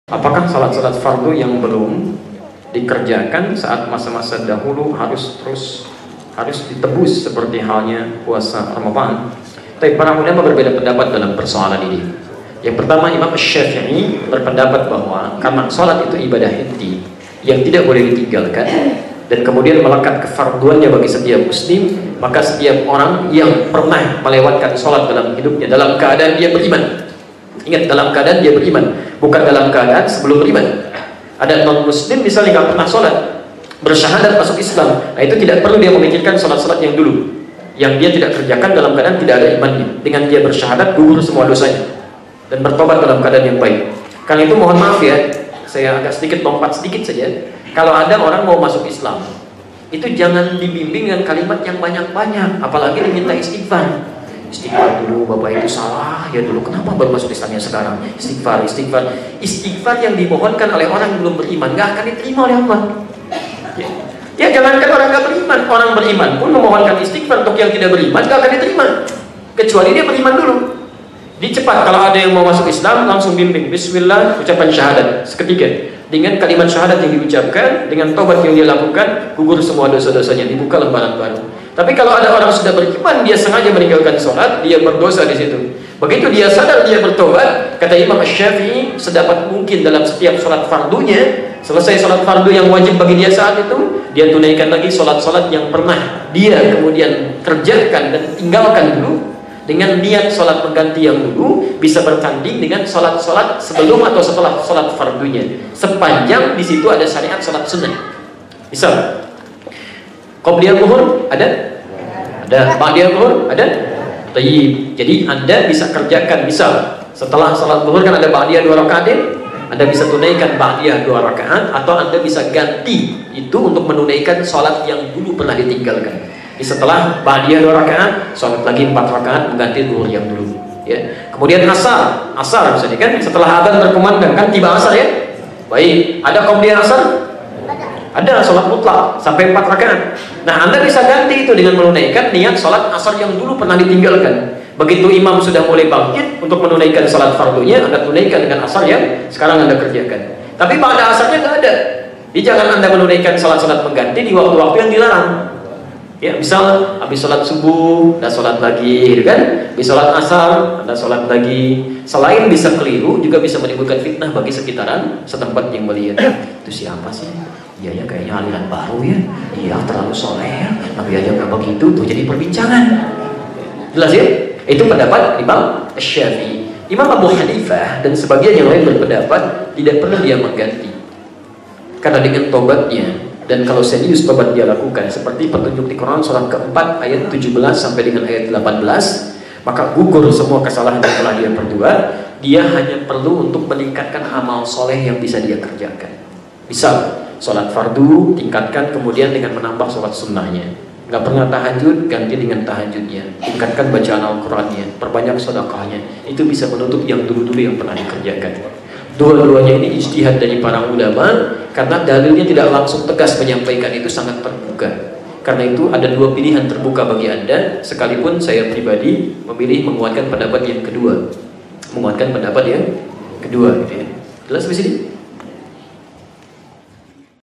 Apakah salat-salat fardu yang belum dikerjakan saat masa-masa dahulu harus ditebus seperti halnya puasa Ramadan? Tapi para ulama berbeda pendapat dalam persoalan ini. Yang pertama, Imam Syafi'i berpendapat bahwa karena salat itu ibadah inti yang tidak boleh ditinggalkan dan kemudian melekat kefarduannya bagi setiap muslim, maka setiap orang yang pernah melewatkan salat dalam hidupnya dalam keadaan dia beriman. Ingat, dalam keadaan dia beriman, bukan dalam keadaan sebelum beriman. Ada non-muslim misalnya nggak pernah sholat, bersyahadat masuk Islam, nah itu tidak perlu dia memikirkan sholat-sholat yang dulu, yang dia tidak kerjakan dalam keadaan tidak ada imannya. Dengan dia bersyahadat, gugur semua dosanya dan bertobat dalam keadaan yang baik. Karena itu mohon maaf ya, saya agak sedikit lompat sedikit saja. Kalau ada orang mau masuk Islam, itu jangan dibimbing dengan kalimat yang banyak-banyak, apalagi diminta istighfar. Istighfar dulu, Bapak itu salah ya dulu, kenapa baru masuk Islamnya sekarang? Istighfar yang dimohonkan oleh orang yang belum beriman gak akan diterima oleh Allah. Ya jangankan orang gak beriman, orang beriman pun memohonkan istighfar untuk yang tidak beriman gak akan diterima, kecuali dia beriman dulu. Dicepat kalau ada yang mau masuk Islam, langsung bimbing Bismillah, ucapan syahadat seketika. Dengan kalimat syahadat yang diucapkan, dengan tobat yang dia lakukan, gugur semua dosa-dosanya, dibuka lembaran baru. Tapi kalau ada orang sudah beriman, dia sengaja meninggalkan sholat, dia berdosa di situ. Begitu dia sadar, dia bertobat, kata Imam Syafi'i, sedapat mungkin dalam setiap sholat fardunya, selesai sholat fardu yang wajib bagi dia saat itu, dia tunaikan lagi sholat-sholat yang pernah dia kemudian kerjakan dan tinggalkan dulu, dengan niat sholat pengganti yang dulu bisa bertanding dengan sholat-sholat sebelum atau setelah sholat fardunya, sepanjang di situ ada syariat sholat sunnah. Misal qobliyah zuhur ada? Ada. Ba'diyah zuhur ada? Tayyib. Jadi Anda bisa kerjakan, misal setelah salat zuhur kan ada ba'diyah 2 rakaat, Anda bisa tunaikan ba'diyah 2 rakaat, atau Anda bisa ganti itu untuk menunaikan salat yang dulu pernah ditinggalkan. Di setelah ba'diyah 2 rakaat, salat lagi 4 rakaat mengganti zuhur yang dulu. Ya. Kemudian asar misalnya kan setelah adzan berkumandang kan tiba asar ya. Baik, ada qobliyah asar? Ada sholat mutlak sampai 4 rakaat. Nah, Anda bisa ganti itu dengan menunaikan niat sholat asar yang dulu pernah ditinggalkan. Begitu imam sudah mulai bangkit untuk menunaikan sholat fardunya, Anda tunaikan dengan asar yang sekarang Anda kerjakan. Tapi pada asarnya nggak ada. Jadi jangan Anda menunaikan sholat-sholat pengganti di waktu-waktu yang dilarang. Ya, misal habis sholat subuh, Anda sholat lagi, gitu kan? Habis sholat asar, Anda sholat lagi. Selain bisa keliru, juga bisa menimbulkan fitnah bagi sekitaran setempat yang melihat. Itu siapa sih? Iya ya, kayaknya aliran baru ya. Iya, terlalu soleh ya. Tapi aja nggak begitu, tuh jadi perbincangan. Jelas ya? Itu pendapat Imam Syafi'i. Imam Abu Hanifah dan sebagian yang lain berpendapat tidak perlu dia mengganti. Karena dengan tobatnya, dan kalau serius tobat dia lakukan, seperti petunjuk di Quran surah keempat ayat 17 sampai dengan ayat 18, maka gugur semua kesalahan yang telah dia perbuat. Dia hanya perlu untuk meningkatkan amal soleh yang bisa dia kerjakan. Misal sholat fardu tingkatkan kemudian dengan menambah sholat sunnahnya. Gak pernah tahajud, ganti dengan tahajudnya. Tingkatkan bacaan Al-Qurannya, perbanyak sedekahnya. Itu bisa menutup yang dulu-dulu yang pernah dikerjakan. Dua-duanya ini ijtihad dari para ulama, karena dalilnya tidak langsung tegas menyampaikan, itu sangat terbuka. Karena itu ada 2 pilihan terbuka bagi Anda, sekalipun saya pribadi memilih menguatkan pendapat yang kedua. Menguatkan pendapat yang kedua gitu ya. Jelas di sini?